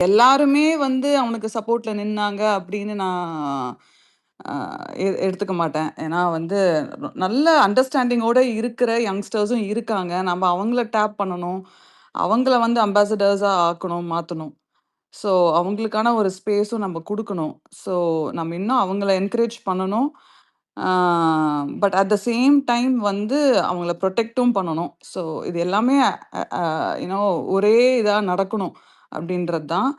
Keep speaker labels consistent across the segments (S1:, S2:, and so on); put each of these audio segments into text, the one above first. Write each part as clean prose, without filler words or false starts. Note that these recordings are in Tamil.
S1: எல்லாருமே வந்து அவனுக்கு சப்போர்ட்ல நின்னாங்க அப்படின்னு நான் அ எடுத்துக்க மாட்டேன். ஏன்னா வந்து நல்ல அண்டர்ஸ்டாண்டிங்கோட இருக்கிற யங்ஸ்டர்ஸும் இருக்காங்க. நம்ம அவங்கள டேப் பண்ணணும். அவங்கள வந்து அம்பாசடர்ஸா ஆக்கணும், மாத்தணும். ஸோ அவங்களுக்கான ஒரு ஸ்பேஸும் நம்ம குடுக்கணும். ஸோ நம்ம இன்னும் அவங்கள என்கரேஜ் பண்ணணும். ஆ but at the same time வந்து அவங்கள புரொடெக்ட்டும் பண்ணணும். ஸோ இது எல்லாமே ஒரே இதா நடக்கணும் அப்படின்றது தான்.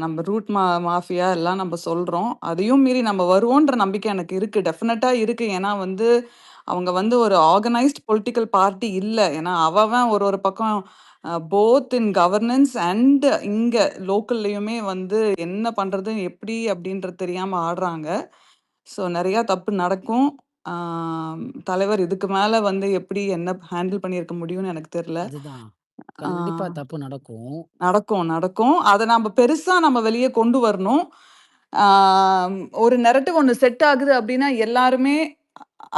S1: நம்ம ரூட் மாஃபியா எல்லாம் நம்ம சொல்றோம். அதையும் மீறி நம்ம வருவோன்ற நம்பிக்கை எனக்கு இருக்கு. டெஃபினட்டா இருக்கு. ஏன்னா வந்து அவங்க வந்து ஒரு ஆர்கனைஸ்ட் பொலிட்டிக்கல் பார்ட்டி இல்ல. ஏன்னா அவன் ஒரு ஒரு பக்கம் போத் இன் கவர்னன்ஸ் அண்ட் இங்க லோக்கல்லயுமே வந்து என்ன பண்றது, எப்படி அப்படின்றது தெரியாம ஆடுறாங்க. ஸோ நெறையா தப்பு நடக்கும். தலைவர் இதுக்கு மேல வந்து எப்படி என்ன ஹேண்டில் பண்ணியிருக்க முடியும்னு எனக்கு தெரியல.
S2: அதுதான்.
S1: ஆ
S2: கண்டிப்பா தப்பு நடக்கும்.
S1: நடக்கும், நடக்கும். அத பெருசா நம்ம வெளிய கொண்டு வரணும். ஒரு நரேட்டிவ் ஒண்ணு செட் ஆகுது அப்டின்னா, எல்லாருமே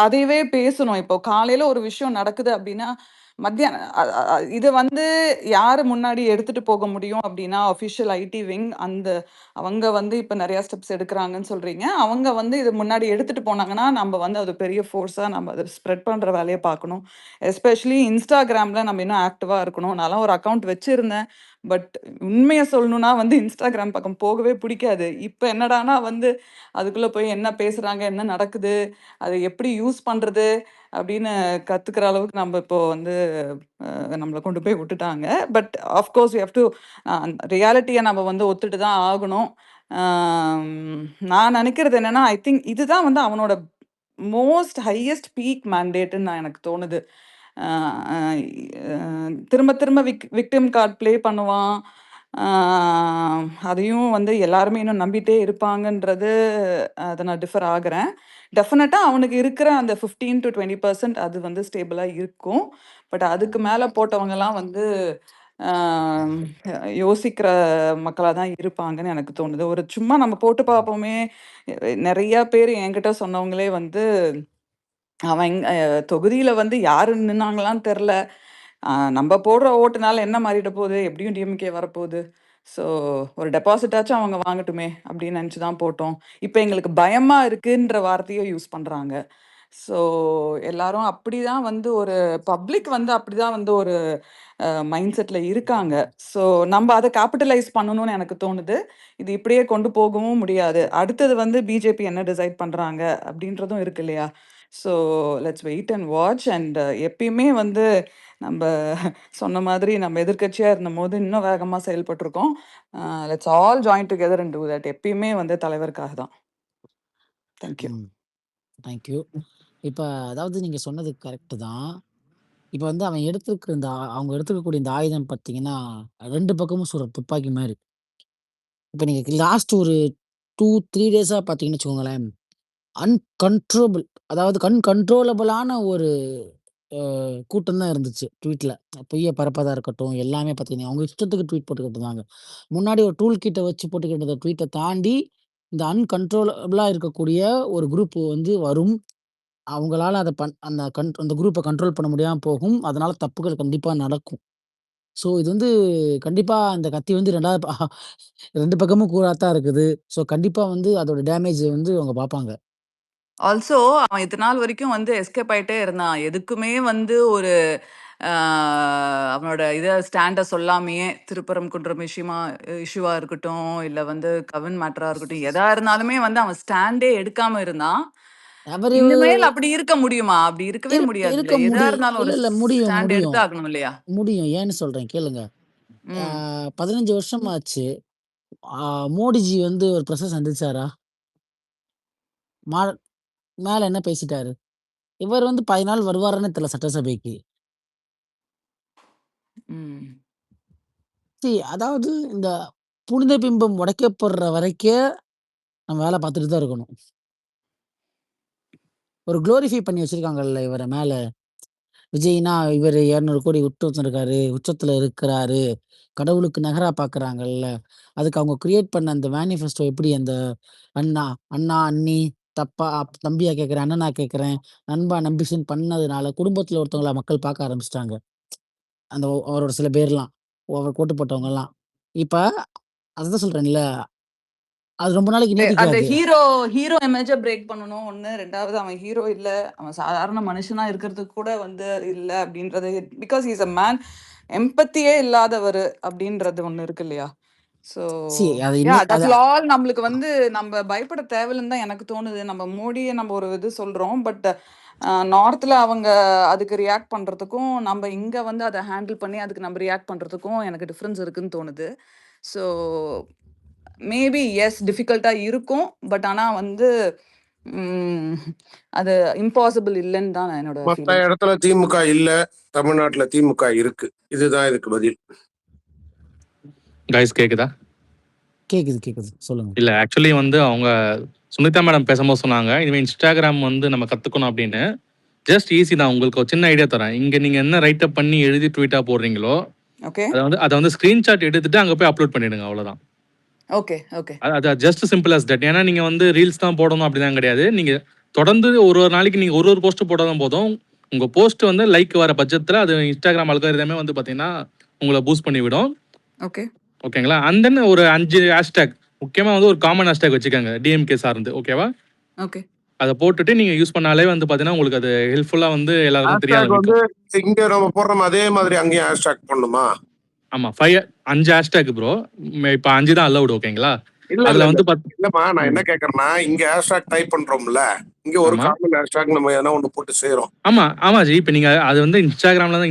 S1: அதையவே பேசணும். இப்போ காலையில ஒரு விஷயம் நடக்குது அப்டின்னா, மத்தியானம் இத வந்து யாரு முன்னாடி எடுத்துட்டு போக முடியும் அப்டின்னா, ஆஃபிஷியல் ஐடி விங் அவங்க வந்து இப்ப நெறைய ஸ்டெப்ஸ் எடுக்குறாங்கன்னு சொல்றீங்க. அவங்க வந்து இத முன்னாடி எடுத்துட்டு போனாங்கன்னா, நம்ப வந்து அது பெரிய ஃபோர்ஸா நம்ம அத ஸ்ப்ரெட் பண்ற வேலைய பார்க்கணும். எஸ்பெஷலி Instagramல நம்ம இன்னும் ஆக்டிவா இருக்கணும். நான்லாம் ஒரு அக்கவுண்ட் வச்சிருந்தேன். பட் உண்மைய சொல்லணும்னா வந்து Instagram பக்கம் போகவே பிடிக்காது. இப்ப என்னடான்னா வந்து, அதுக்குள்ள போய் என்ன பேசுறாங்க? என்ன நடக்குது? அத எப்படி யூஸ் பண்றது? அப்படின்னு கத்துக்கிற அளவுக்கு நம்ம இப்போ வந்து நம்மள கொண்டு போய் விட்டுட்டாங்க. But of course we have to ரியாலிட்டிய நம்ம வந்து ஒத்துட்டு தான் ஆகணும். ஆம், நான் நினைக்கிறது என்னன்னா, ஐ திங்க் இதுதான் வந்து அவனோட மோஸ்ட் ஹையஸ்ட் பீக் மேண்டேட்ன்னு எனக்கு தோணுது. அ அ அ திரும்ப திரும்ப விக்டிம் கார்ட் ப்ளே பண்ணுவான். ஆ அதையும் வந்து எல்லாருமே இன்னும் நம்பிட்டே இருப்பாங்கன்றது அத நான் டிஃபர் ஆகுறேன். டெஃபினட்டா அவனுக்கு இருக்கிற அந்த 15-20% அது வந்து ஸ்டேபிளா இருக்கும். பட் அதுக்கு மேல போட்டவங்கலாம் வந்து ஆ யோசிக்கிற மக்களா தான் இருப்பாங்கன்னு எனக்கு தோணுது. ஒரு சும்மா நம்ம போட்டு பார்ப்போமே, நெறைய பேர் என்கிட்ட சொன்னவங்களே வந்து அவன் தொகுதியில வந்து யாரு நின்னாங்களான்னு தெர்ல. நம்ப போடுற ஓட்டுனால என்ன மாறிட போது? எப்படியும் டிஎம்கே வரப்போது. ஸோ ஒரு டெபாசிட்டாச்சும் அவங்க வாங்கட்டுமே அப்படின்னு நெனச்சு தான் போட்டோம். இப்ப எங்களுக்கு பயமா இருக்குன்ற வார்த்தைய யூஸ் பண்றாங்க. ஸோ எல்லாரும் அப்படிதான் வந்து ஒரு பப்ளிக் வந்து அப்படிதான் வந்து ஒரு மைண்ட் செட்ல இருக்காங்க. ஸோ நம்ப அத கேப்பிட்டலைஸ் பண்ணணும்னு எனக்கு தோணுது. இது இப்படியே கொண்டு போகவும் முடியாது. அடுத்தது வந்து பிஜேபி என்ன டிசைட் பண்றாங்க அப்படின்றதும் இருக்கு இல்லையா? So let's wait and watch and எப்பயுமே வந்து நம்ப சொன்ன மாதிரி நம்ம எதிர்க்கட்சியா இருந்தபோது இன்னும் வேகமா செயல்பட்டுருக்கோம். Let's all join together and do that. எப்பயுமே வந்து தலைவருக்காக தான். Thank you.
S2: ம். Thank you. இப்ப அதாவது நீங்க சொன்னது கரெக்ட்டு தான். இப்ப வந்து அவன் எடுத்திருக்கிற அவங்க எடுத்திருக்கக்கூடிய இந்த ஆயுதம் பார்த்தீங்கன்னா, 2 பக்கமும் சுடுற துப்பாக்கி மாரி. இப்ப நீங்க லாஸ்ட் ஒரு 2, 3 டேஸா பார்த்தீங்கன்னு வச்சுக்கோங்களேன், அன்கண்ட்ரோலபிள் அதாவது கண்ட்ரோலபிளான ஒரு அ கூட்டம் தான் இருந்துச்சு ட்வீட்ல. பொய்ய பரப்பதா இருக்கட்டும், எல்லாமே பார்த்தீங்கன்னா, அவங்க இஷ்டத்துக்கு ட்வீட் போட்டுக்கிட்டு இருந்தாங்க. முன்னாடி ஒரு டூல் கிட்ட வச்சு போட்டுக்கிட்டு இருந்த ட்வீட்ட தாண்டி, இந்த அன்கண்ட்ரோலபிளா இருக்கக்கூடிய ஒரு குரூப் வந்து வரும். அவங்களால அத அந்த குரூப்ப கண்ட்ரோல் பண்ண முடியாம போகும். அதனால தப்புகள் கண்டிப்பா நடக்கும். ஸோ இது வந்து கண்டிப்பா அந்த கத்தி வந்து 2 பக்கமும் கூரா தான் இருக்குது. ஸோ கண்டிப்பா வந்து அதோட டேமேஜ் வந்து அவங்க பார்ப்பாங்க.
S1: ஆல்சோ அவன் இத்தன நாள் வரைக்கும் வந்து எஸ்கேப் ஆயிட்டே இருந்தான். எதுக்குமே வந்து ஒரு அ அவனோட ஸ்டாண்ட சொல்லாமயே திருப்பரங்குன்றம் இஷ்யூவா இருக்கட்டும், இல்ல வந்து கவின் மேட்டரா இருக்கட்டும், எதா இருந்தாலுமே வந்து அவன் ஸ்டாண்டே எடுக்காம இருந்தான்.
S2: அவரு
S1: இனிமேல் அப்படி இருக்க முடியுமா? அப்படி இருக்கவே
S2: இருக்க
S1: முடியாதுல்ல. எதா இருந்தாலும்
S2: இல்ல,
S1: ஒரு
S2: இல்ல. முடியும்,
S1: ஸ்டாண்ட் எடுத்து
S2: முடியும்.
S1: ஆகணும் இல்லையா?
S2: முடியும். ஏன்னு சொல்றேன் கேளுங்க. ஆ
S1: ம்.
S2: 15 வருஷம் ஆச்சு. ஆ மோடிஜி வந்து ஒரு பிரஸ்ஸ சந்திச்சாரா? மா மேல என்ன பேசிட்டாரு? இவர் வந்து 10 நாள் வருவாரான்னு தெரியல சட்டசபைக்கு.
S1: ம்.
S2: அதாவது இந்த புனித பிம்பம் உடைக்கப்படுற வரைக்கும் நம்ம வேல பார்த்துட்டு தான் இருக்கணும். ஒரு குளோரிஃபை பண்ணி வச்சிருக்காங்கல்ல இவர மேல. விஜய்னா இவரு 200 கோடி உச்சத்துல இருக்காரு, உச்சத்துல இருக்கிறாரு. கடவுளுக்கு நிகரா பார்க்குறாங்கல்ல. அதுக்கு அவங்க கிரியேட் பண்ண அந்த மேனிஃபெஸ்டோ எப்படி அந்த அண்ணா, அண்ணா, அண்ணி, தப்பா தம்பியா கேட்கிறேன், அண்ணனா கேட்கிறேன், நண்பா, நம்பிஷன் பண்ணதுனால குடும்பத்துல ஒருத்தவங்கள மக்கள் பார்க்க ஆரம்பிச்சுட்டாங்க. அந்த அவரோட சில பேர்லாம். அவர் ஓட்டு போட்டவங்கலாம். இப்ப அதுதான் சொல்றேன்ல. அது ரொம்ப நாளைக்கு
S1: அந்த
S2: நீடிக்காது.
S1: ஹீரோ ஹீரோ இமேஜ பிரேக் பண்ணணும் ஒண்ணு. 2வது அவன் ஹீரோ இல்ல. அவன் சாதாரண மனுஷனா இருக்கிறதுக்கு கூட வந்து இல்ல அப்படின்றது. Because he is a man. எம்பத்தியே இல்லாதவரு அப்படின்றது ஒண்ணு இருக்கு இல்லையா? ஸோ
S2: அது
S1: யா
S2: இன்னும் அது
S1: தட்ஸ் ஆல். நம்மளுக்கு வந்து நம்ம பயப்பட தேவையில்லன்னு தான் எனக்கு தோணுது. நம்ம மோடிய நம்ம ஒரு இது சொல்றோம். பட் நார்த்ல அவங்க அதுக்கு ரியாக்ட் பண்றதுக்கும், நம்ம இங்க வந்து அத ஹேண்டில் பண்ணி அதுக்கு நம்ம ரியாக்ட் பண்றதுக்கும் எனக்கு டிஃபரன்ஸ் இருக்குன்னு தோணுது. ஸோ மேபி எஸ் டிஃபிகல்ட்டா இருக்கும். பட் ஆனா வந்து ம் அது இம்பாசிபிள் இல்லன்னு தான் என்னோட
S3: மத்த
S1: ஃபீலிங்.
S3: இடத்துல திமுக இல்ல, தமிழ்நாட்டுல திமுக இருக்கு. இதுதான் இதுக்கு பதில்.
S4: கைஸ் கேக்குதா?
S2: கேக்குது. சொல்லுங்க.
S4: இல்ல ஆக்சுவலி வந்து அவங்க சுனிதா மேடம் பேசும்போது சொன்னாங்க, இனிமே Instagram வந்து நம்ம கத்துக்கணும் அப்படின்னு. ஜஸ்ட் ஈஸி தான். உங்களுக்கு ஒரு சின்ன ஐடியா தரேன். இங்க நீங்க என்ன ரைட் அப் பண்ணி எழுதி ட்வீட்டா போடுறீங்களோ,
S1: ஓகே.
S4: அத வந்து ஸ்கிரீன்ஷாட் எடுத்துட்டு அங்க போய் அப்லோட் பண்ணிடுங்க. அவ்வளவுதான்.
S1: ஓகே. ஓகே.
S4: அது ஜஸ்ட் சிம்பிள் அஸ் தட். ஏன்னா நீங்க வந்து ரீல்ஸ் தான் போடணும் அப்படிலாம் கிடையாது. நீங்க தொடர்ந்து ஒரு ஒரு நாளைக்கு நீங்க ஒரு ஒரு போஸ்ட் போட்டாதான் போதும். உங்க போஸ்ட் வந்து லைக் வர பட்சத்துல அது Instagram அல்காரிதமே வந்து பாத்தீங்கன்னா உங்களை பூஸ்ட் பண்ணி விடும்.
S1: ஓகே.
S4: ஓகேங்களா? அண்ட் தென் ஒரு 5 ஹேஷ்டேக் முக்கியமா வந்து ஒரு காமன் ஹேஷ்டேக் வச்சுக்கோங்க. டிஎம்கே சார்ந்து. ஓகேவா?
S1: ஓகே.
S4: அத போட்டுட்டு நீங்க யூஸ் பண்ணாலே வந்து பாத்தீங்கன்னா உங்களுக்கு அது ஹெல்ப்ஃபுல்லா வந்து எல்லாருக்கும் தெரிய
S3: ஹேஷ்டாக் வந்து
S4: ஆரம்பிக்கும்.
S3: இங்க நம்ம போடுறோம் அதே மாதிரி அங்கேயும் ஹேஷ்டாக் பண்ணணுமா?
S4: ஆமா. 5 ஹேஷ்டேக் ப்ரோ. இப்ப 5 தான் அலௌட். ஓகேங்களா?
S3: இல்ல
S4: அதுல வந்து
S3: இல்லம்மா, நான் என்ன கேக்குறேன்னா, இங்க ஹேஷ்டாக் டைப் பண்றோம்ல, இங்க ஒரு
S4: ஆமா.
S3: காமன் ஹேஷ்டாக் நம்ம எதனா ஒண்ணு போட்டு செய்றோம்.
S4: ஆமா ஜி. இப்ப நீங்க அது வந்து இன்ஸ்டாகிராம்ல
S3: அந்த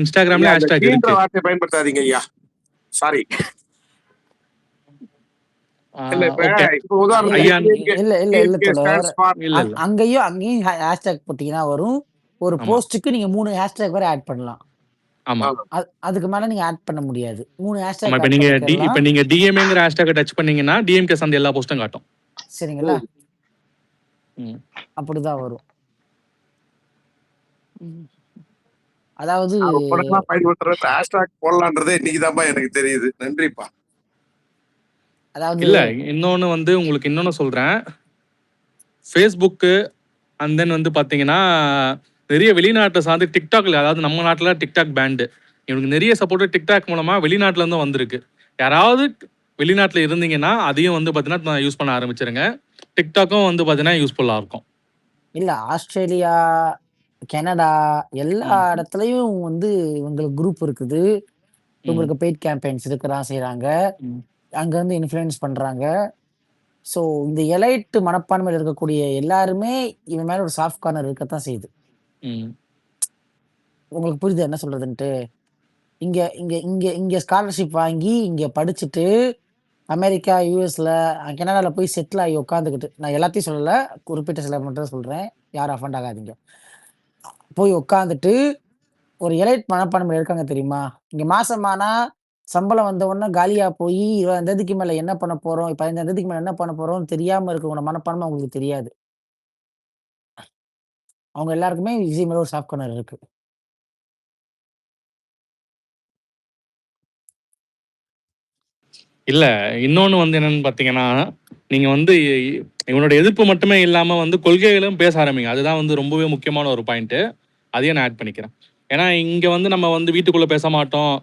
S4: ஹேஷ்டேக்
S3: கீன்ற
S4: இருக்கு.
S3: வார்த்தையை பயன்படுத்தாதீங்க ஐயா. சாரி. இல்ல இப்ப
S4: ஓகே.
S3: இப்ப உதாரணத்துக்கு
S4: ஐயா
S2: இல்ல
S3: DMK
S2: தோழர்.
S3: stands for
S4: இல்ல.
S2: அங்கேயும் ஹேஷ்டேக் போட்டீங்கன்னா வரும். ஒரு
S4: ஆமா.
S2: போஸ்ட்டுக்கு நீங்க 3 ஹேஷ்டேக் வரை ஆட் பண்ணலாம்.
S4: ஆமா.
S2: அதுக்கு மேல நீங்க ஆட் பண்ண முடியாது. 3
S4: ஆமா.
S2: ஹேஷ்டேக்
S4: இப்ப
S2: ஆட்
S4: நீங்க
S2: பண்ணிக்கலாம்.
S4: இப்ப நீங்க டிஎம்ஏங்கிற ஹேஷ்டேக் டச் பண்ணீங்கன்னா டிஎம்கே சார்ந்த எல்லா போஸ்டும் காட்டும்.
S2: சரிங்களா?
S4: ம்.
S2: அப்படிதான் வரும். அதாவது
S3: ரொம்ப நாளா பயன்படுத்துறது ஹேஷ்டாக் போடலான்றதே இன்னைக்குதான்ப்பா எனக்கு தெரியுது. நன்றிப்பா.
S2: அதாவது
S4: இல்ல இன்னொன்னு வந்து உங்களுக்கு இன்னொன்னு சொல்றேன். Facebook அண்ட் தென் வந்து பாத்தீங்கன்னா நிறைய வெளிநாட்டை சார்ந்து டிக்டாக்ல, அதாவது நம்ம நாட்டுல டிக்டாக் பேண்டு. இவனுக்கு நிறைய சப்போர்ட் டிக்டாக் மூலமா வெளிநாட்டுல இருந்து வந்திருக்கு. யாராவது வெளிநாட்டுல இருந்தீங்கன்னா அதையும் வந்து பாத்தீங்கன்னா யூஸ் பண்ண ஆரம்பிச்சிருங்க. டிக்டாக்கும் வந்து பாத்தீங்கன்னா யூஸ்ஃபுல்லா இருக்கும்.
S2: இல்ல ஆஸ்திரேலியா, கனடா எல்லா
S4: ம்.
S2: இடத்துலயும் வந்து இவங்களுக்கு குரூப் இருக்குது.
S4: ம்.
S2: இவங்களுக்கு பெய்ட் கேம்பெயின்ஸ் இருக்கதான் செய்றாங்க.
S4: ம்.
S2: அங்க இருந்து இன்ஃப்ளூயன்ஸ் பண்றாங்க. ஸோ இந்த எலைட் மனப்பான்மையில இருக்கக்கூடிய எல்லாருமே இவன் மேல ஒரு சாஃப்ட் கார்னர் இருக்கத்தான் செய்யுது.
S4: ம்.
S2: உங்களுக்கு புரியுதா என்ன சொல்றதுன்ட்டு? இங்க இங்க இங்க இங்க ஸ்காலர்ஷிப் வாங்கி, இங்க படிச்சுட்டு, அமெரிக்கா, யுஎஸ்ல, கனடால போய் செட்டில் ஆகி உட்காந்துக்கிட்டு, நான் எல்லாத்தையும் சொல்லல. குறிப்பிட்ட சிலர் மட்டும் தான் சொல்றேன். யாரும் அஃபெண்ட் ஆகாதீங்க. போய் உட்காந்துட்டு, ஒரு எலைட் மனப்பான்மையில இருக்காங்க தெரியுமா? இங்க மாசமானா, சம்பளம் வந்த உடனே காலியா போயி, 20ஆம் தேதிக்கு மேல என்ன பண்ண போறோம்? 15ஆம் தேதிக்கு மேல என்ன பண்ண போறோம்னு தெரியாம இருக்கவங்களோட மனப்பான்மை அவங்களுக்கு தெரியாது. அவங்க எல்லாருக்குமே விஜய் மேல ஒரு சாஃப்ட் கார்னர் இருக்கு.
S4: இல்ல இன்னொன்னு வந்து என்னன்னு பாத்தீங்கன்னா, நீங்க வந்து இவனோட எதிர்ப்பு மட்டுமே இல்லாம வந்து கொள்கைகளும் பேச ஆரம்பிங்க. அதுதான் வந்து ரொம்பவே முக்கியமான ஒரு பாயிண்ட். அதையும் நான் ஆட் பண்ணிக்கிறேன். ஏன்னா இங்க வந்து நம்ம வந்து வீட்டுக்குள்ள பேச மாட்டோம்.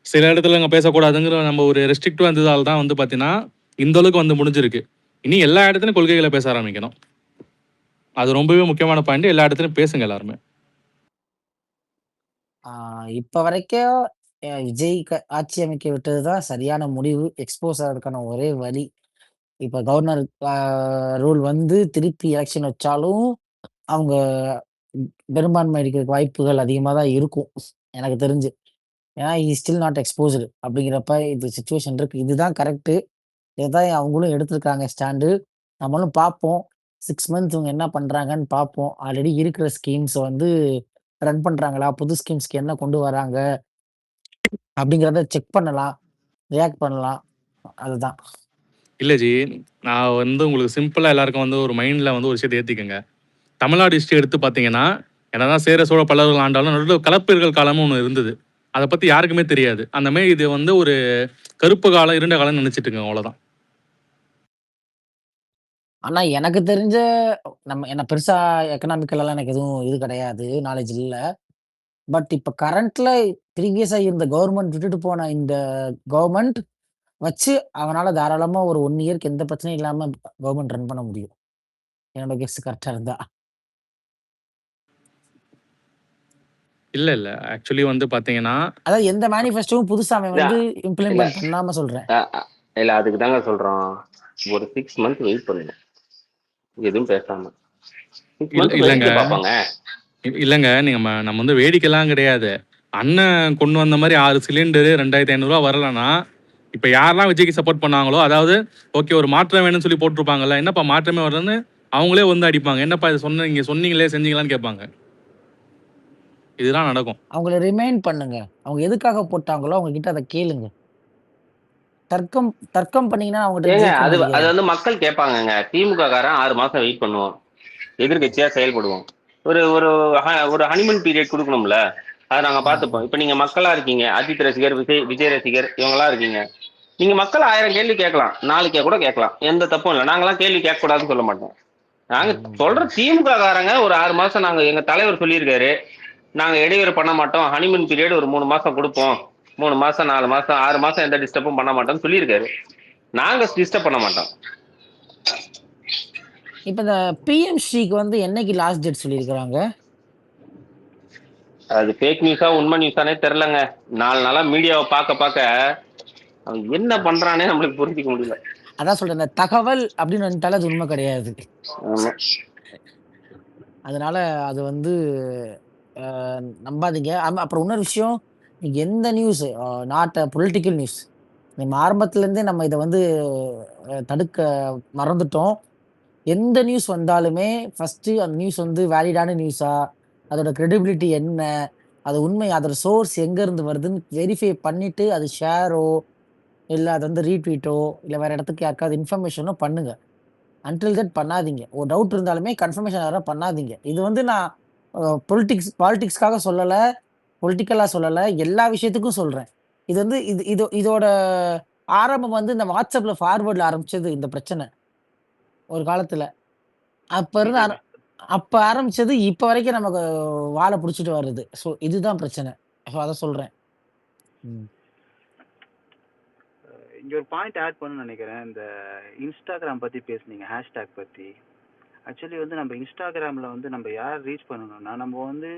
S4: சில இடத்துல இங்க பேசக்கூடாதுங்கிற நம்ம ஒரு ரெஸ்ட்ரிக்டிவா இருந்ததால தான் வந்து பாத்தீங்கன்னா, இந்த அளவுக்கு வந்து முடிஞ்சிருக்கு. இனி எல்லா இடத்துலயும் கொள்கைகளை பேச ஆரம்பிக்கணும். அது ரொம்பவே முக்கியமான பாயிண்ட். எல்லா இடத்துலயும் பேசுங்க எல்லாருமே.
S2: ஆ இப்ப வரைக்கும் விஜய் ஆட்சி அமைக்க விட்டது தான் சரியான முடிவு. எக்ஸ்போஸ் ஆகுறதுக்கான ஒரே வழி. இப்ப கவர்னர் ரூல் வந்து திருப்பி எலக்ஷன் வச்சாலும், அவங்க பெரும்பான்மை அடிக்கிறதுக்கு வாய்ப்புகள் அதிகமா தான் இருக்கும். எனக்கு தெரிஞ்சு. ஏன்னா ஸ்டில் நாட் எக்ஸ்போஸ்டு அப்படிங்கிறப்ப இந்த சிச்சுவேஷன் இருக்கு. இதுதான் கரெக்ட்டு. இதுதான் அவங்களும் எடுத்திருக்காங்க ஸ்டாண்டு. நம்மளும் பார்ப்போம். 6 மந்த்ஸ் இவங்க என்ன பண்றாங்கன்னு பார்ப்போம். ஆல்ரெடி இருக்கிற ஸ்கீம்ஸ வந்து ரன் பண்றாங்களா? புது ஸ்கீம்ஸ்க்கு என்ன கொண்டு வராங்க? அப்படிங்கிறத செக் பண்ணலாம். ரியாக்ட் பண்ணலாம். அதுதான்.
S4: இல்ல ஜி, நான் வந்து உங்களுக்கு சிம்பிளா எல்லாருக்கும் வந்து ஒரு மைண்ட்ல வந்து ஒரு விஷயத்த ஏத்திக்கங்க. தமிழ்நாடு ஹிஸ்டரி எடுத்து பார்த்தீங்கன்னா, என்னதான் சேர சோழ பல்லவர்கள் ஆண்டாலும் நடுவுல கலப்பிரர்கள் காலம்னு ஒண்ணு இருந்தது. அத பத்தி யாருக்குமே தெரியாது. அந்த மாரி இது வந்து ஒரு கருப்பு காலம், இருண்ட காலம்னு நெனச்சுட்டுங்க அவ்வளோதான்.
S2: ஆனா எனக்கு தெரிஞ்ச என்ன பெருசா எக்கனாமிக்கல்லாம் எனக்கு எதுவும் இது கிடையாது. நாலேட்ஜ் இல்ல. பட் இப்ப கரண்ட்ல ப்ரீவியஸா இருந்த கவர்ன்மென்ட் விட்டுட்டு போன இந்த கவர்ன்மென்ட் வச்சு அவனால தாராளமா ஒரு 1 இயர்க்கு எந்த பிரச்சனையும் இல்லாம கவர்மெண்ட் ரன் பண்ண முடியும். என்னோட கெஸ் கரெக்ட்டா இருந்தா.
S4: இல்ல, இல்ல. ஆக்சுவலி வந்து பார்த்தீங்கன்னா
S2: அதாவது எந்த மேனிஃபெஸ்டோவும் புதுசா அவன்
S5: இல்ல
S2: வந்து
S5: இல்ல
S2: இம்ப்ளிமெண்ட் பண்ணாம சொல்றேன்.
S5: இல்ல அதுக்கு தாங்க சொல்றோம். ஒரு 6 மந்த் வெயிட் பண்ணுங்க, எதுவும் பேசாம 6 மந்த்
S4: இல்லங்க.
S5: வேடிக்கை பார்ப்பாங்க.
S4: இல்லங்க. நீங்க நம்ம வந்து வேடிக்கைலாம் கிடையாது. அண்ணன் கொண்டு வந்த மாரி 6 சிலிண்டரு ரூ. 2500 வரலன்னா, இப்ப யாரெல்லாம் விஜய்க்கு சப்போர்ட் பண்ணாங்களோ, அதாவது ஓகே ஒரு மாற்றம் வேணும்னு சொல்லி போட்டுருப்பாங்கல்ல. என்னப்பா மாற்றமே வரலன்னு அவங்களே வந்து அடிப்பாங்க. என்னப்பா இத நீங்க சொன்னீங்களே செஞ்சீங்களான்னு கேட்பாங்க. இதுதான் நடக்கும்.
S2: அவங்கள ரிமைண்ட் பண்ணுங்க. அவங்க எதுக்காக போட்டாங்களோ அவங்க கிட்ட அத கேளுங்க. தர்க்கம் தர்க்கம் பண்ணீங்கன்னா அவங்ககிட்ட
S5: ஏங்க
S2: ஜெயிக்க
S5: அது
S2: முடியாது.
S5: வந்து மக்கள் கேட்பாங்கங்க. திமுக காரன் 6 மாசம் வெயிட் பண்ணுவோம், எதிர்கட்சியா செயல்படுவோம். ஒரு ஒரு ஒரு ஹனிமூன் பீரியட் கொடுக்கணும்ல, அதை நாங்க பார்த்துப்போம். இப்ப நீங்க மக்களா இருக்கீங்க, அஜித் ரசிகர், விஜய் ரசிகர், இவங்களா இருக்கீங்க. நீங்க மக்கள் 1000 கேள்வி கேட்கலாம், 4 கூட கேட்கலாம், எந்த தப்பும் இல்லை. நாங்களாம் கேள்வி கேட்க கூடாதுன்னு சொல்ல மாட்டோம். நாங்க சொல்ற திமுக காரங்க ஒரு 6 மாசம், நாங்க எங்க தலைவர் சொல்லியிருக்காரு, நாங்க இடையூறு பண்ண மாட்டோம், ஹனிமூன் பீரியட் ஒரு 3 மாசம் கொடுப்போம், 3 மாசம் 4 மாசம் 6 மாசம் எந்த டிஸ்டர்பும் பண்ண மாட்டோம்னு சொல்லியிருக்காரு. நாங்க டிஸ்டர்ப் பண்ண மாட்டோம்.
S2: இப்ப இந்த பிஎம்ஸ்ரீக்கு வந்து என்னைக்கு லாஸ்ட் டேட் சொல்லியிருக்கிறாங்க?
S5: அது ஃபேக் நியூஸா உண்மை நியூஸானே தெரிலங்க. 4 நாளா மீடியாவை பார்க்க பார்க்க அவன் என்ன பண்றானே நம்மளுக்கு புரிஞ்சிக்க முடியல.
S2: அதான் சொல்றேன், இந்த தகவல் அப்படின்னு வந்துட்டாலே அது உண்மை கிடையாது.
S5: ஆமா.
S2: அதனால அது வந்து நம்பாதீங்க. அப்புறம் இன்னொரு விஷயம், நீங்க எந்த நியூஸ் நாட் பொலிட்டிக்கல் நியூஸ், நம்ம ஆரம்பத்துலேருந்தே நம்ம இதை வந்து தடுக்க மறந்துட்டோம். எந்த நியூஸ் வந்தாலுமே ஃபர்ஸ்ட் அந்த நியூஸ் வந்து வேலிடான நியூஸா, அதோட கிரெடிபிலிட்டி என்ன, அது உண்மை, அதோட சோர்ஸ் எங்க இருந்து வருதுன்னு வெரிஃபை பண்ணிட்டு அது ஷேரோ இல்ல அது வந்து ரீட்வீட்டோ இல்ல வேற இடத்துக்கு யாருக்காவது இன்ஃபர்மேஷனோ பண்ணுங்க. அன்டில் தட் பண்ணாதீங்க. ஒரு டவுட் இருந்தாலுமே கன்ஃபர்மேஷன் வர பண்ணாதீங்க. இது வந்து நான் பாலிடிக்ஸ்க்காக சொல்லல, பொலிட்டிக்கலா சொல்லல, எல்லா விஷயத்துக்கும் சொல்றேன். இது வந்து இதோட ஆரம்பம் வந்து இந்த வாட்ஸ்அப்ல ஃபார்வர்ட்ல ஆரம்பிச்சது இந்த பிரச்சனை ஒரு காலத்துல. அப்ப இருந்து அப்ப ஆரம்பிச்சது இப்ப வரைக்கும் நமக்கு வால புடிச்சிட்டு வருது. ஸோ இதுதான் பிரச்சனை. ஸோ அத சொல்றேன். ம்.
S6: இங்க ஒரு பாயிண்ட் ஆட் பண்ணணும்னு நினைக்கிறேன். இந்த இன்ஸ்டாகிராம் பத்தி பேசுனீங்க, ஹேஷ்டேக் பத்தி. ஆக்சுவலி வந்து நம்ம இன்ஸ்டாகிராம்ல வந்து நம்ம யார் ரீச் பண்ணணும்னா, நம்ம வந்து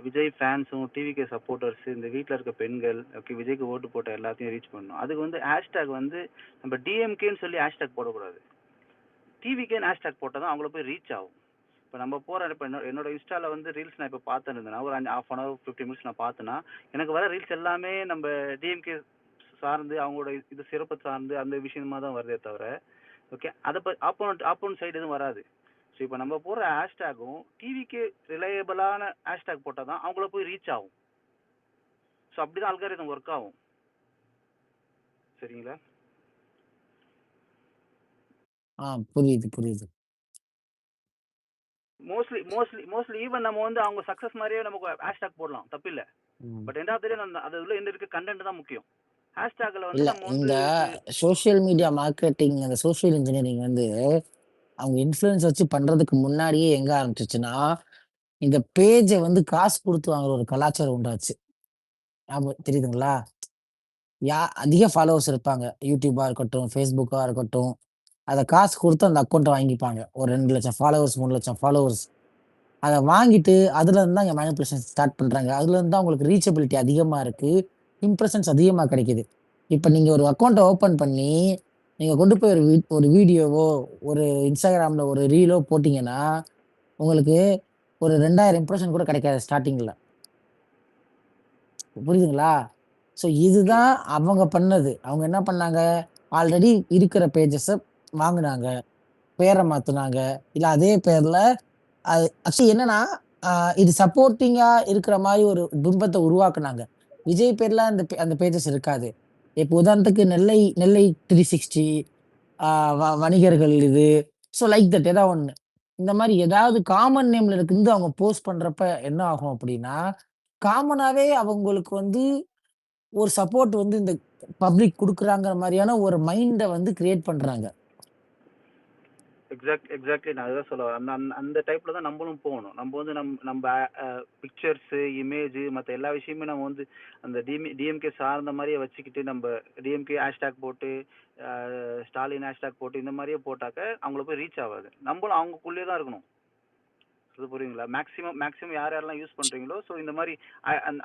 S6: விஜய் ஃபேன்ஸும் டிவிகே சப்போர்ட்டர்ஸ், இந்த வீட்டில் இருக்க பெண்கள், ஓகே விஜய்க்கு ஓட்டு போட்ட எல்லாத்தையும் ரீச் பண்ணணும். அதுக்கு வந்து ஹேஷ்டேக் வந்து நம்ம டிஎம்கேன்னு சொல்லி ஹேஷ்டேக் போடக்கூடாது. டிவிகேன்னு ஹேஷ்டேக் போட்டால் தான் அவங்கள போய் ரீச் ஆகும். இப்போ நம்ம போகிற இப்போ என்னோட இன்ஸ்டாவில் வந்து ரீல்ஸ் நான் இப்போ பார்த்துருந்தேன்னா ஒரு 1/2 50 மினிட்ஸ் நான் பார்த்தேன்னா எனக்கு வர ரீல்ஸ் எல்லாமே நம்ம டிஎம்கே சார்ந்து அவங்களோட இது சிறப்பு சார்ந்து அந்த விஷயமா தான் வருதே தவிர, ஓகே அதை ஆப்போனன்ட் சைடு எதுவும் வராது. ஸோ இப்போ நம்ம போடுற ஹேஷ்டேக்கும் டிவிக்கு ரிலையபிளான ஹேஷ்டேக் போட்டால் தான் அவங்கள போய் ரீச் ஆகும். ஸோ அப்படி தான் அல்காரிதம் ஒர்க் ஆகும். சரிங்களா?
S2: புரியுது.
S6: மோஸ்ட்லி ஈவன் நம்ம வந்து அவங்க சக்ஸஸ் மாதிரியே நமக்கு ஹேஷ்டேக் போடலாம், தப்பு இல்லை. பட் எண்ட் ஆஃப் த டே அது உள்ள என்ன இருக்கு, கண்டென்ட் தான் முக்கியம். ஹேஷ்டேக்ல வந்து
S2: இல்ல
S6: நம்ம
S2: இந்த
S6: வந்து
S2: சோஷியல் மீடியா மார்க்கெட்டிங், அந்த சோஷியல் இன்ஜினியரிங் வந்து அவங்க இன்ஃப்ளூயன்ஸ் வச்சு பண்றதுக்கு முன்னாடியே எங்க ஆரம்பிச்சிச்சுன்னா, இந்த பேஜை வந்து காசு கொடுத்து வாங்குற ஒரு கலாச்சாரம் உண்டாச்சு. தெரியுதுங்களா? அதிக ஃபாலோவர்ஸ் இருப்பாங்க. யூடியூபா இருக்கட்டும், ஃபேஸ்புக்கா இருக்கட்டும். அத காசு குடுத்து அந்த அக்கவுண்ட்ட வாங்கிப்பாங்க. ஒரு 2,00,000 ஃபாலோவர்ஸ், 3,00,000 ஃபாலோவர்ஸ். அத வாங்கிட்டு அதுலருந்து தான் இங்க மேனிபுலேஷன் ஸ்டார்ட் பண்றாங்க. அதுலருந்து தான் உங்களுக்கு ரீச்சபிலிட்டி அதிகமா இருக்கு. இம்ப்ரஷன்ஸ் அதிகமா கிடைக்குது. இப்ப நீங்க ஒரு அக்கவுண்ட்ட ஓப்பன் பண்ணி, நீங்க கொண்டு போய் ஒரு வீடியோவோ, ஒரு Instagramல ஒரு ரீலோ போட்டீங்கன்னா, உங்களுக்கு ஒரு 2000 இம்ப்ரஷன் கூட கிடைக்காது ஸ்டார்ட்டிங்ல. புரியுதுங்களா? ஸோ இதுதான் அவங்க பண்ணது. அவங்க என்ன பண்ணாங்க, ஆல்ரெடி இருக்கிற பேஜஸ வாங்குனாங்க. பேர மாத்துனாங்க. இல்ல அதே பேர்ல அது ஆக்சுவலி என்னன்னா, அ இது சப்போர்ட்டிங்கா இருக்கிற மாரி ஒரு பிம்பத்த உருவாக்குனாங்க. விஜய் பேர்ல அந்த பேஜஸ் இருக்காது. இப்போ உதாரணத்துக்கு நெல்லை 360 ஆ வணிகர்கள் இது. ஸோ லைக் தட் ஏதாவது ஒண்ணு. இந்த மாரி ஏதாவது காமன் நேம்ல இருந்து அவங்க போஸ்ட் பண்றப்ப என்ன ஆகும் அப்டின்னா, காமனாவே அவங்களுக்கு வந்து ஒரு சப்போர்ட் வந்து இந்த பப்ளிக் குடுக்குறாங்கற மாரியான ஒரு மைண்ட வந்து கிரியேட் பண்றாங்க.
S6: எக்ஸாக்ட்லி நான் அதுதான் சொல்ல வரேன். அந்த அந்த அந்த டைப்ல தான் நம்மளும் போகணும். நம்ம வந்து நம்ம பிக்சர்ஸ், இமேஜ், மற்ற எல்லா விஷயமே நம்ம வந்து அந்த டிஎம்கே சார்ந்த மாதிரியே வச்சுக்கிட்டு நம்ம டிஎம்கே ஹேஷ்டேக் போட்டு ஸ்டாலின் ஹேஷ்டேக் போட்டு இந்த மாதிரியே போட்டாக்க அவங்கள போய் ரீச் ஆகாது. நம்மளும் அவங்களுக்குள்ளே தான் இருக்கணும். அது புரியுங்களா? மேக்ஸிமம் யார் யாரெல்லாம் யூஸ் பண்றீங்களோ, ஸோ இந்த மாதிரி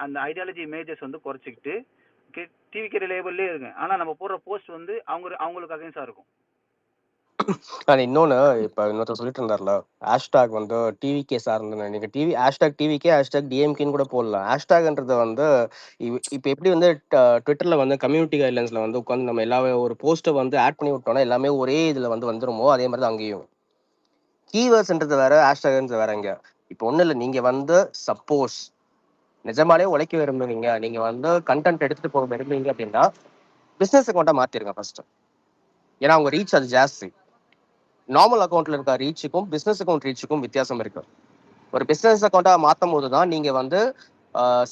S6: அந்த ஐடியாலஜி இமேஜஸ் வந்து குறைச்சிக்கிட்டு டிவிகே ரிலேபிள்லேயே இருங்க. ஆனால் நம்ம போடுற போஸ்ட் வந்து அவங்களுக்கு அகைன்ஸ்டாக இருக்கும்.
S7: அது இன்னொன்னு இப்ப இன்னொருத்தர் சொல்லிட்டு இருந்தார்ல, ஹேஷ்டாக் வந்து டிவிகே சார்ந்து நீங்க ஹேஷ்டாக் டிவிகே ஹேஷ்டாக் டிஎம்கேன்னு கூட போடலாம். ஹேஷ்டாக்ன்றது வந்து இப்ப எப்படி வந்து ட்விட்டர்ல வந்து கம்யூனிட்டி கைட்லைன்ஸ்ல வந்து உட்காந்து நம்ம எல்லா ஒரு போஸ்ட்டை வந்து ஆட் பண்ணி விட்டோம்னா எல்லாமே ஒரே இதுல வந்து வந்துருமோ அதே மாதிரி தான் அங்கேயும் கீவேர்ட்ஸ்ன்றது வேற, ஹேஷ்டாக்ன்றது வேற. இங்க இப்போ ஒன்றும் இல்லை, நீங்க வந்து சப்போஸ் நிஜமாலே உழைக்க விரும்புறீங்க, நீங்க வந்து கண்டென்ட் எடுத்துட்டு போக விரும்புறீங்க அப்படின்னா பிசினஸ் அக்கௌண்ட்டா மாத்திருங்க ஃபர்ஸ்ட். ஏன்னா அவங்க ரீச் அது ஜாஸ்தி. நார்மல் அக்கௌண்ட்ல இருக்க ரீச்சுக்கும் பிசினஸ் அக்கௌண்ட் ரீச்சுக்கும் வித்தியாசம் இருக்கு. ஒரு பிசினஸ் அக்கௌண்ட்டா மாற்றும் போது தான் நீங்க வந்து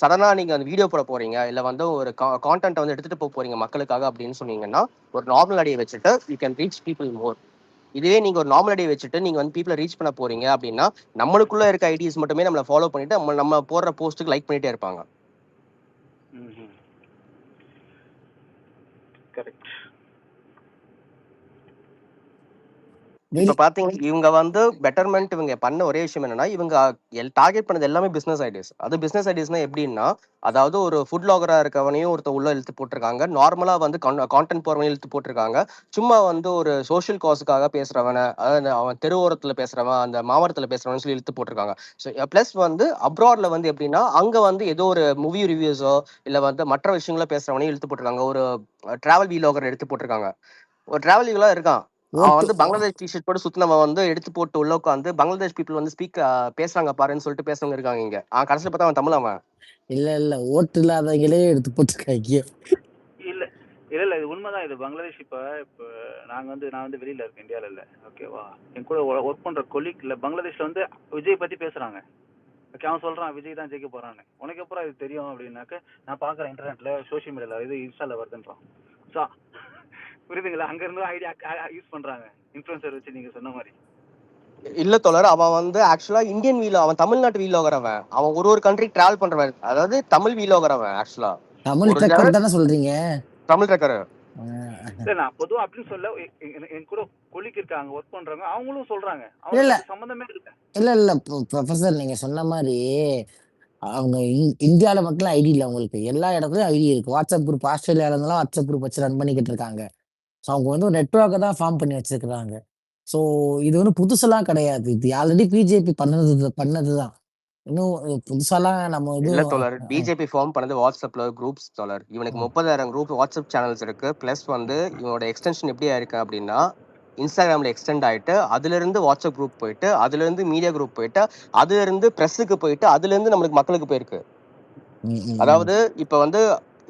S7: சடனா நீங்க அந்த வீடியோ போட போறீங்க, இல்ல வந்து ஒரு கான்டென்ட் வந்து எடுத்துட்டு போக போறீங்க மக்களுக்காக அப்படின்னு சொன்னீங்கன்னா ஒரு நார்மல் ஐடியை வச்சுட்டு யூ கேன் ரீச் பீப்புள் மோர். இதுவே நீங்க ஒரு நார்மல் ஐடியை வச்சுட்டு நீங்க வந்து பீப்புளை ரீச் பண்ண போறீங்க அப்படின்னா நம்மளுக்குள்ள இருக்க ஐடியாஸ் மட்டுமே நம்மளை ஃபாலோ பண்ணிட்டு நம்ம போடுற போஸ்ட்டுக்கு லைக் பண்ணிட்டே இருப்பாங்க.
S6: கரெக்ட்.
S7: இப்ப பாத்தீங்கன்னா இவங்க வந்து பெட்டர்மெண்ட் இவங்க பண்ண ஒரே விஷயம் என்னன்னா இவங்க டார்கெட் பண்ணது எல்லாமே பிசினஸ் ஐடியாஸ். அது பிசினஸ் ஐடியாஸ்னா எப்படின்னா, அதாவது ஒரு ஃபுட் லாகரா இருக்கவனையும் ஒருத்தர் உள்ள இழுத்து போட்டிருக்காங்க, நார்மலா வந்து கான்டென்ட் போறவனையும் இழுத்து போட்டிருக்காங்க, சும்மா வந்து ஒரு சோஷியல் காசுக்காக பேசுறவனை, அதாவது அவன் தெருவோரத்துல பேசுறவன், அந்த மாவட்டத்துல பேசுறவன் சொல்லி இழுத்து போட்டிருக்காங்க. ஸோ பிளஸ் வந்து அப்ராட்ல வந்து எப்படின்னா அங்க வந்து ஏதோ ஒரு மூவி ரிவ்யூஸோ இல்ல வந்து மற்ற விஷயங்களோ பேசுறவனையும் இழுத்து போட்டிருக்காங்க. ஒரு டிராவல் வீலாகர் எடுத்து போட்டிருக்காங்க. ஒரு டிராவல் வீலா இருக்கான், அவன் வந்து பங்களாதேஷ் டிஷர்ட் போட்டு சுத்தினவன் வந்து எடுத்து போட்டு உள்ள உட்காந்து பங்களாதேஷ் பீப்புள் வந்து பேசுறாங்க பாருன்னு சொல்லிட்டு பேசுறவங்க இருக்காங்க இங்க. கடைசியில் பார்த்தா அவன் தமிழ். அவன்
S2: இல்ல ஓட்டு இல்லாதவங்களே எடுத்து போட்டுருக்காங்க.
S6: இல்ல இல்ல இது உண்மைதான். இது பங்களாதேஷ் இப்போ நான் வந்து வெளியில இருக்கேன், இந்தியாவில் இல்லை. ஓகேவா? என் கூட ஒர்க் பண்ற கொலீக் இல்லை பங்களாதேஷ்ல வந்து விஜய் பத்தி பேசுறாங்க. ஓகே, அவன் சொல்றான் விஜய் தான் ஜெயிக்க போறான்னு. உனக்கு எப்பறம் இது தெரியும் அப்படின்னாக்க நான் பாக்குறேன் இன்டர்நெட்ல, சோஷியல் மீடியால, இது இன்ஸ்டால வருதுன்றான். ஸோ புரியுதுங்களா? அங்க இருந்து ஐடியா யூஸ் பண்றாங்க இன்ஃபுளுசர் வச்சு, நீங்க சொன்ன மாதிரி.
S7: இல்ல தோழர், அவன் வந்து ஆக்சுவலா இந்தியன் அவன் தமிழ்நாட்டு வீலோகரவன். அவன் ஒரு கண்ட்ரி டிராவல் பண்றவன், அதாவது தமிழ் வீலோகரவன். ஆக்சுவலா
S2: தமிழ் ட்ரக்கர் தானே சொல்றீங்க?
S7: தமிழ் ட்ரக்கர்.
S6: இல்ல நான் பொதுவா அப்படின்னு சொல்ல, என் கூட கொலிக்கு இருக்காங்க ஒர்க் பண்றாங்க, அவங்களும் சொல்றாங்க
S2: இல்ல
S6: சம்பந்தமே இல்ல.
S2: இல்ல ப்ரொஃபசர் நீங்க சொன்ன மாதிரி அவங்க இந்தியாவில மட்டும் ஐடி இல்லை, அவங்களுக்கு எல்லா இடத்துலயும் ஐடி இருக்கு. வாட்ஸ்அப் குரூப் ஆஸ்திரேலியால இருந்தாலும் வாட்ஸ்அப் குரூப் வச்சு ரன் பண்ணிக்கிட்டு இருக்காங்க. ஸோ அவங்க வந்து ஒரு நெட்ஒர்க்கை தான் ஃபார்ம் பண்ணி வச்சிருக்கிறாங்க. ஸோ இது வந்து புதுசெல்லாம் கிடையாது, இது ஆல்ரெடி பிஜேபி பண்ணதுதான். இன்னும் புதுசாலாம் நம்ம
S7: இல்ல தோழர், பிஜேபி ஃபார்ம் பண்ணது வாட்ஸ்அப்ல குரூப்ஸ் தோழர். இவனுக்கு 30,000 குரூப் வாட்ஸ்அப் சேனல்ஸ் இருக்கு. பிளஸ் வந்து இவனோட எக்ஸ்டென்ஷன் எப்படியா இருக்கு அப்படின்னா இன்ஸ்டாகிராம்ல எக்ஸ்டெண்ட் ஆயிட்டு அதுல இருந்து வாட்ஸ்அப் குரூப் போயிட்டு அதுல இருந்து மீடியா குரூப் போயிட்டு அதுல இருந்து பிரஸுக்கு போயிட்டு அதுல இருந்து நம்மளுக்கு மக்களுக்கு போயிருக்கு. அதாவது இப்ப வந்து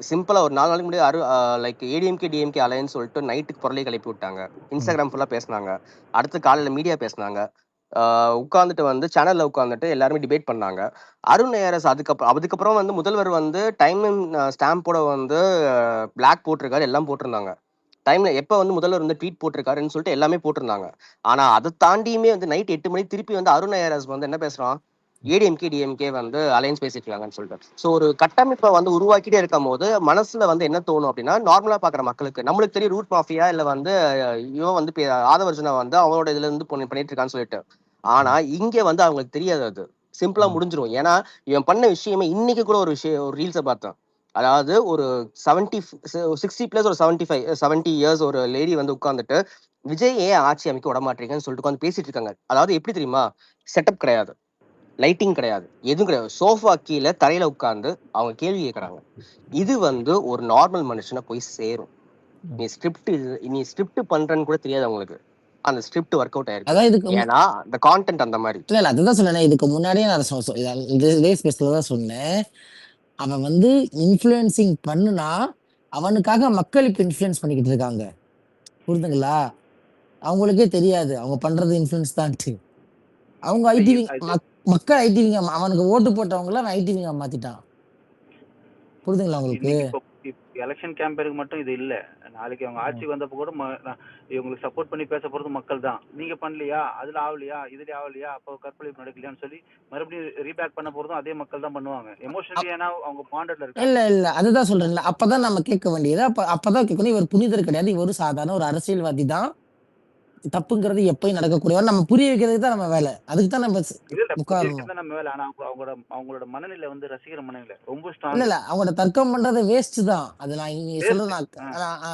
S7: சிம்பிளா ஒரு 4 நாளைக்கு முன்னாடி லைக் ஏடிஎம்கே டிஎம்கே அலையன்ஸ் சொல்லிட்டு நைட்டுக்கு பொருளை கிளப்பி விட்டாங்க. இன்ஸ்டாகிராம் ஃபுல்லா பேசினாங்க, அடுத்து காலையில மீடியா பேசினாங்க, உட்காந்துட்டு வந்து சேனல்ல உட்காந்துட்டு எல்லாருமே டிபேட் பண்ணாங்க. அருண் ஏஆர்எஸ் அதுக்கப்புறம் வந்து முதல்வர் வந்து டைம் ஸ்டாம்போட வந்து பிளாக் போட்டிருக்காரு, எல்லாம் போட்டிருந்தாங்க. டைம்ல எப்ப வந்து முதல்வர் வந்து ட்வீட் போட்டிருக்காருன்னு சொல்லிட்டு எல்லாமே போட்டிருந்தாங்க. ஆனா அதை தாண்டியுமே வந்து நைட் 8 மணி திருப்பி வந்து அருண் ஏஆர்எஸ் வந்து என்ன பேசுறான், ஏடிஎம்கே டிஎம்கே வந்து அலையன்ஸ் பேசிட்டு இருக்காங்கன்னு சொல்லிட்டு. ஸோ ஒரு கட்டமைப்பை வந்து உருவாக்கிட்டே இருக்கும் போது மனசுல வந்து என்ன தோணும் அப்படின்னா, நார்மலா பாக்குற மக்களுக்கு நம்மளுக்கு தெரியும் ரூட் மாஃபியா இல்ல வந்து இவன் வந்து ஆதவர்ஜுனா வந்து அவனோட இதுல இருந்து பண்ணிட்டு இருக்கான்னு சொல்லிட்டு. ஆனா இங்க வந்து அவங்களுக்கு தெரியாது, அது சிம்பிளா முடிஞ்சிரும். ஏன்னா இவன் பண்ண விஷயமே இன்னைக்கு கூட ஒரு ரீல்ஸை பார்த்தேன். அதாவது ஒரு 60+ ஒரு 70 இயர்ஸ் ஒரு லேடி வந்து உட்கார்ந்துட்டு விஜய் ஏன் ஆட்சி அமைக்க விட மாட்டீங்கன்னு சொல்லிட்டு உட்காந்து பேசிட்டு இருக்காங்க. அதாவது எப்படி தெரியுமா, செட்டப் கிடையாது, லைட்டிங் கிடையாது, எதுவும் கிடையாது, சோஃபா கீழே தரையில உட்கார்ந்து அவங்க கேள்வி கேட்கறாங்க. இது வந்து ஒரு நார்மல் மனுஷனை போய் சேரும். நீ ஸ்கிரிப்ட் பண்றன்னு கூட தெரியாது அவங்களுக்கு, அந்த ஸ்கிரிப்ட் ஒர்க் அவுட் ஆயிருக்கு. ஏன்னா அந்த கான்டென்ட் அந்த மாதிரி.
S2: இல்ல அதுதான் சொன்னேன், இதுக்கு முன்னாடியே நான் இதே ஸ்பேஸ்ல தான் சொன்னேன். அவன் வந்து இன்ஃப்ளூயன்சிங் பண்ணுனா அவனுக்காக மக்கள் இப்ப இன்ஃப்ளூயன்ஸ் பண்ணிக்கிட்டு இருக்காங்க, புரிதுங்களா? அவங்களுக்கே தெரியாது அவங்க பண்றது இன்ஃப்ளூயன்ஸ் தான்ட்டு. அவங்க ஐடிவி மக்கள் ஐடிவிங்க, அவனுக்கு ஓட்டு போட்டவங்கள அவன் ஐடிவிங்க மாத்திட்டான், புரிதுங்களா உங்களுக்கு?
S6: எலெக்ஷன் கேம்பெயினுக்கு மட்டும் இது இல்ல. நாளைக்கு அவங்க ஆட்சிக்கு வந்தப்போ கூட இவங்களுக்கு சப்போர்ட் பண்ணி பேச போறது மக்கள் தான். நீங்க பண்ணலையா, அதுல ஆகலையா, இதுல ஆகலையா, அப்போ கற்பழிப்பு நடக்கலையான்னு சொல்லி மறுபடியும் ரீபேக் பண்ண போறதும் அதே மக்கள் தான் பண்ணுவாங்க. எமோஷனலி ஏன்னா அவங்க பாண்டட்ல இருக்காங்க.
S2: இல்ல அதுதான் சொல்றேன்ல. அப்பதான் நம்ம கேட்க வேண்டியது. அப்பதான் கேட்கணும். இவர் புனிதர் கிடையாது. இவரு சாதாரண ஒரு அரசியல்வாதி தான். தப்புங்கிறது எப்பயும் நடக்கக்கூடியவர். நம்ம புரிய வைக்கிறதுக்கு தான் நம்ம வேலை. அதுக்கு தான் நம்ம
S6: இல்ல
S2: உட்காரணும்.
S6: தான் நம்ம வேலை. ஆனா அவங்களோட மனநிலை வந்து ரசிகர் மனநிலை ரொம்ப
S2: இல்ல
S6: ஸ்ட்ராங்.
S2: இல்ல அவங்களோட தர்க்கம் பண்றது வேஸ்ட் தான். அது நீங்க சொல்றது
S6: வேஸ்ட்.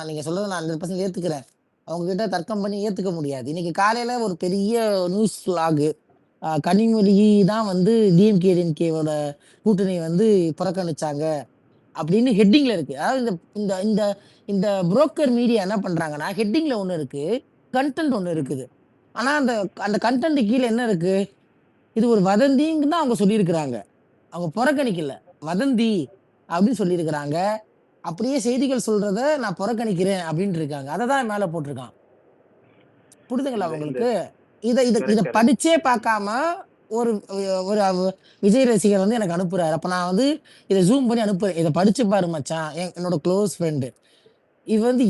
S2: நீங்க சொல்றதை நான் 100% ஏத்துக்கிறேன். அவங்க கிட்ட தர்க்கம் பண்ணி ஏத்துக்க முடியாது. இன்னைக்கு காலையில ஒரு பெரிய நியூஸ் லாக் கனிமொழி தான் வந்து டிஎம்கே டிஎம்கேவோட கூட்டணி வந்து புறக்கணிச்சாங்க அப்படின்னு ஹெட்டிங்ல இருக்கு. அதாவது இந்த இந்த இந்த இந்த புரோக்கர் மீடியா என்ன பண்றாங்கன்னா, ஹெட்டிங்ல ஒண்ணு இருக்கு, கண்டென்ட் ஒண்ணு இருக்குது. ஆனா அந்த அந்த கண்டென்ட் கீழ என்ன இருக்கு? இது ஒரு வதந்தின்னு தான் அவங்க சொல்லியிருக்கிறாங்க. அவங்க புறக்கணிக்கல. வதந்தி அப்படின்னு சொல்லியிருக்கிறாங்க. அப்படியே செய்திகள் சொல்றத நான் புறக்கணிக்கிறேன் அப்படின்னு இருக்காங்க. அததான் மேல போட்டிருக்கான். புரியுதுங்களா
S6: இந்த
S2: உங்களுக்கு? இத இத இத
S6: கரெக்ட் கரெக்ட்.
S2: படிச்சே பார்க்காம ஒரு ஒரு விஜய் ரசிகர் வந்து எனக்கு அனுப்புறாரு. அப்ப நான் வந்து இத ஜூம் பண்ணி அனுப்புறேன். இத படிச்சு பாரு மச்சான். என்னோட க்ளோஸ் ஃப்ரெண்ட். இது வந்து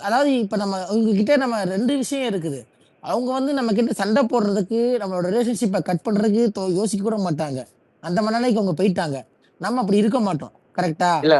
S2: அதாவது இப்ப நம்ம உங்ககிட்ட நம்ம 2 விஷயம் இருக்குது. அவங்க வந்து நம்ம கிட்ட சண்டை போடுறதுக்கு, நம்மளோட ரிலேஷன்ஷிப்ப கட் பண்றதுக்கு யோசிக்க கூட மாட்டாங்க. அந்த மனநிலைக்கு அவங்க போயிட்டாங்க. நம்ம அப்படி இருக்க மாட்டோம். கரெக்ட்டா?
S7: இல்ல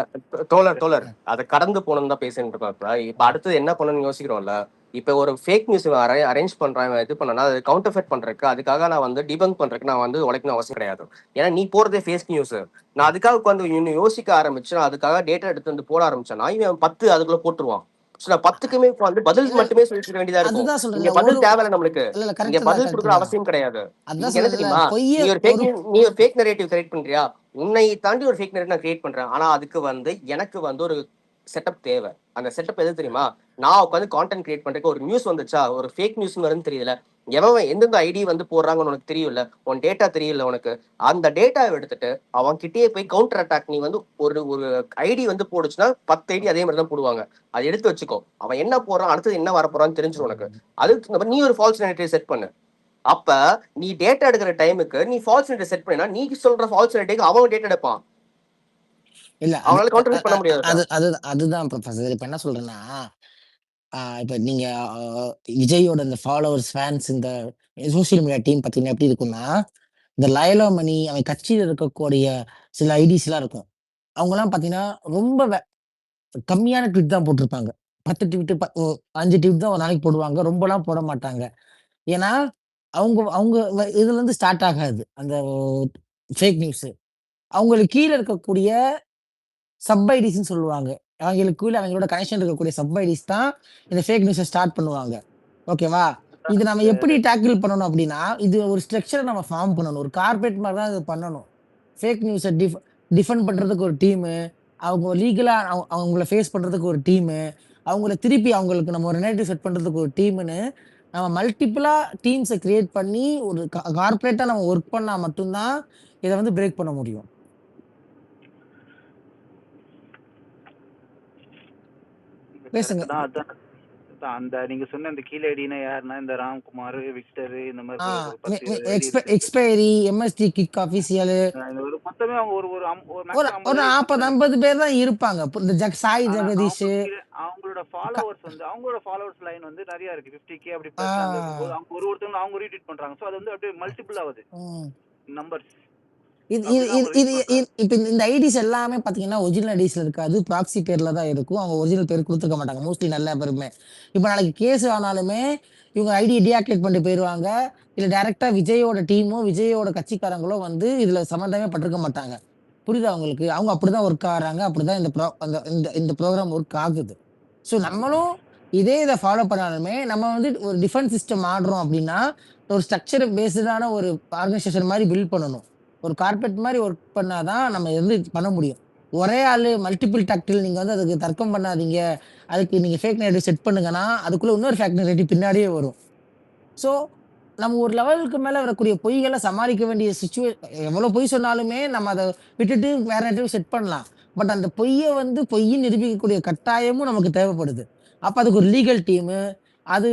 S7: தோழர் அதை கடந்து போகணும்னு தான் பேசிட்டு இருக்கோம். இப்ப அடுத்தது என்ன பண்ணணும்னு யோசிக்கிறோம்ல. இப்ப ஒரு ஃபேக் நியூஸ் அரேஞ்ச் பண்றேன், இது பண்ணா அது கவுண்டர்ஃபெட் பண்றதுக்கு, அதுக்காக நான் வந்து டிபங்க் பண்றதுக்கு நான் வந்து உழைக்கணும் அவசியம் கிடையாது. ஏன்னா நீ போறதே ஃபேக் நியூஸ். நான் அதுக்காக உட்காந்து இன்னும் யோசிக்க ஆரம்பிச்சு அதுக்காக டேட்டா எடுத்து வந்து போட ஆரம்பிச்சேன்னா இவன் 10 அதுக்குள்ள போட்டுருவான். நான் 10க்குமே வந்து பதில்
S2: இல்ல
S7: மட்டுமே சொல்லிட்டு வேண்டியதா இருக்கும்.
S2: அதுதான்
S7: இங்க
S2: சொல்றேன்ல.
S7: பதில் தேவையில்ல நம்மளுக்கு.
S2: இல்ல
S7: இங்க
S2: கரெக்ட் தான்
S7: பதில்
S2: கரெக்ட்
S7: கொடுக்குற
S2: தான்.
S7: அவசியம் கிடையாது.
S2: அதான்
S7: இங்க என்ன
S2: சொல்றேன்ல.
S7: தெரியுமா,
S2: ஒரு
S7: நீ ஒரு ஃபேக் நரேட்டிவ் கிரியேட் பண்றியா, உன்னை தாண்டி ஒரு ஃபேக் நரேட்டிவ் நான் கிரியேட் பண்றேன். ஆனா அதுக்கு வந்து எனக்கு வந்து ஒரு செட்டப் தேவை. அந்த செட்டப் எது தெரியுமா, நான் உட்காந்து கான்டென்ட் கிரியேட் பண்றதுக்கு ஒரு நியூஸ் வந்துச்சா, ஒரு ஃபேக் நியூஸ் வருதுன்னு தெரியல, எவன் எந்தெந்த ஐடி வந்து போடுறாங்கன்னு உனக்கு தெரியல, உன் டேட்டா தெரியல உனக்கு, அந்த டேட்டாவை எடுத்துட்டு அவன் கிட்டேயே போய் கவுண்டர் அட்டாக். நீ வந்து ஒரு ஒரு ஐடி வந்து போடுச்சுன்னா 10 ஐடி அதே மாதிரி தான் போடுவாங்க. அதை எடுத்து வச்சுக்கோ. அவன் என்ன போடுறான், அடுத்தது என்ன வர போறான்னு தெரிஞ்சிடும் உனக்கு. அதுக்கு நீ ஒரு ஃபால்ஸ் நெகட்டிவ் செட் பண்ணு. அப்ப நீ டேட்டா எடுக்கிற டைமுக்கு நீ ஃபால்ஸ் நெகட்டிவ் செட் பண்ணினா, நீ சொல்ற ஃபால்ஸ் நெகட்டிவ் அவன் டேட்டா எடுப்பான்.
S2: இல்ல
S7: அவனால கவுண்டர் பண்ண முடியாது.
S2: அதுதான் ப்ரொஃபசர். இப்ப என்ன சொல்றேன்னா, இப்ப நீங்க விஜயோட இந்த ஃபாலோவர்ஸ், ஃபேன்ஸ் இந்த சோசியல் மீடியா டீம் பார்த்தீங்கன்னா எப்படி இருக்கும்னா, இந்த லயலோ மணி அவன் கட்சியில இருக்கக்கூடிய சில ஐடிஸ்லாம் இருக்கும். அவங்கலாம் பார்த்தீங்கன்னா, ரொம்ப கம்மியான ட்வீட் தான் போட்டிருப்பாங்க. 10 ட்வீட் 5 ட்வீட் தான் ஒரு நாளைக்கு போடுவாங்க. ரொம்பலாம் போட மாட்டாங்க. ஏன்னா, அவங்க அவங்க இதுலருந்து ஸ்டார்ட் ஆகாது. அந்த ஃபேக் நியூஸ். அவங்களுக்கு கீழ இருக்கக்கூடிய சப் ஐடிஸ்ன்னு சொல்லுவாங்க. அவங்களுக்கு கீழ அவங்களோட கனெக்ஷன் இருக்கக்கூடிய சப் ஐடிஸ் தான் இந்த ஃபேக் நியூஸ ஸ்டார்ட் பண்ணுவாங்க. ஓகேவா? இது நம்ம எப்படி டேக்கிள் பண்ணணும் அப்படின்னா, இது ஒரு ஸ்ட்ரக்சர நம்ம ஃபார்ம் பண்ணணும். ஒரு கார்ப்பரேட் மாரி தான் இது பண்ணணும். ஃபேக் நியூஸ டிஃபெண்ட் பண்றதுக்கு ஒரு டீமு, அவங்க லீகலா அவங்கள ஃபேஸ் பண்றதுக்கு ஒரு டீமு, அவங்கள திருப்பி அவங்களுக்கு நம்ம ஒரு நரேட்டிவ் செட் பண்றதுக்கு ஒரு டீம்ன்னு, நம்ம மல்டிபிளா டீம்ஸ கிரியேட் பண்ணி ஒரு கார்ப்பரேட்டா நம்ம வொர்க் பண்ணா மட்டும் தான் இத வந்து பிரேக் பண்ண முடியும். பேசுங்க.
S6: கரெக்ட் தான். அதான் அந்த நீங்க சொன்ன அந்த கீழ ஐடினா யாருன்னா, இந்த ராம்குமார், விக்டர் இந்த மாதிரி ஒரு 10 20 ஐடி இருக்கு.
S2: எக்ஸ்பைரி, எம்எஸ்டி கிக் ஆஃபீஷியல்
S6: இந்த ஒரு மொத்தமே அவங்க ஒரு ஒரு
S2: ஒரு
S6: மேக்ஸிமம்
S2: ஒரு
S6: 50
S2: 40, 50 பேர் தான் இருப்பாங்க. இந்த சாய்
S6: ஆனா
S2: ஜெகதீஷ்.
S6: அவங்களோட ஃபாலோவர்ஸ் லைன் வந்து நிறைய இருக்கு. 50K அப்படி
S2: ஆ,
S6: பிளஸ் இருக்கும்போது அவங்க ஒருத்தவங்க அவங்க ரீட்வீட் பண்றாங்க. சோ அது வந்து அப்படியே மல்டிபிள் ஆகுது
S2: ம்.
S6: நம்பர்ஸ்.
S2: இது இது
S6: அப்படிதான் அவங்க
S2: இது
S6: ரீச்
S2: இது
S6: பண்றாங்க.
S2: இப்ப இந்த ஐடிஸ் எல்லாமே பாத்தீங்கன்னா ஒரிஜினல் ஐடிஸ்ல இருக்காது. ப்ராக்ஸி பேர்ல தான் இருக்கும். அவங்க ஒரிஜினல் பேர் குடுத்துருக்க மாட்டாங்க. மோஸ்ட்லி நல்ல பேருமே. இப்ப நாளைக்கு கேஸ் ஆனாலுமே இவங்க ஐடிய டீஆக்டிவேட் பண்ணிட்டு போயிருவாங்க. இல்ல டைரக்ட்டா விஜயோட டீமோ, விஜயோட கட்சிக்காரங்களோ வந்து இதுல சம்மந்தமே பட்டிருக்க மாட்டாங்க. புரியுதா உங்களுக்கு? அவங்க அப்படிதான் ஒர்க் ஆகுறாங்க. அப்படிதான் இந்த அந்த இந்த இந்த ப்ரோகிராம் ஒர்க் ஆகுது. ஸோ நம்மளும் இத ஃபாலோ பண்ணாலுமே, நம்ம வந்து ஒரு டிஃபென்ஸ் சிஸ்டம் ஆடுறோம் அப்படின்னா, ஒரு ஸ்ட்ரக்சர் பேஸ்டான ஒரு ஆர்கனைசேஷன் மாரி பில்ட் பண்ணணும். ஒரு கார்ப்பரேட் மாரி ஒர்க் பண்ணா தான் நம்ம வந்து பண்ண முடியும். ஒரே ஆளு மல்டிபிள் டாக்டில் நீங்க வந்து அதுக்கு தர்க்கம் பண்ணாதீங்க. அதுக்கு நீங்க ஃபேக் நரேட்டிவ் செட் பண்ணுங்கன்னா, அதுக்குள்ள இன்னொரு ஃபேக் நரேட்டிவ் பின்னாடியே வரும். ஸோ, நம்ம ஒரு லெவலுக்கு மேல வரக்கூடிய பொய்கள சமாளிக்க வேண்டிய எவ்வளோ பொய் சொன்னாலுமே நம்ம அத விட்டுட்டு வேற நரேட்டிவ் செட் பண்ணலாம். பட் அந்த பொய்ய வந்து பொய்ன்னு நிரூபிக்கக்கூடிய கட்டாயமும் நமக்கு தேவைப்படுது. அப்ப அதுக்கு ஒரு லீகல் டீமு, அது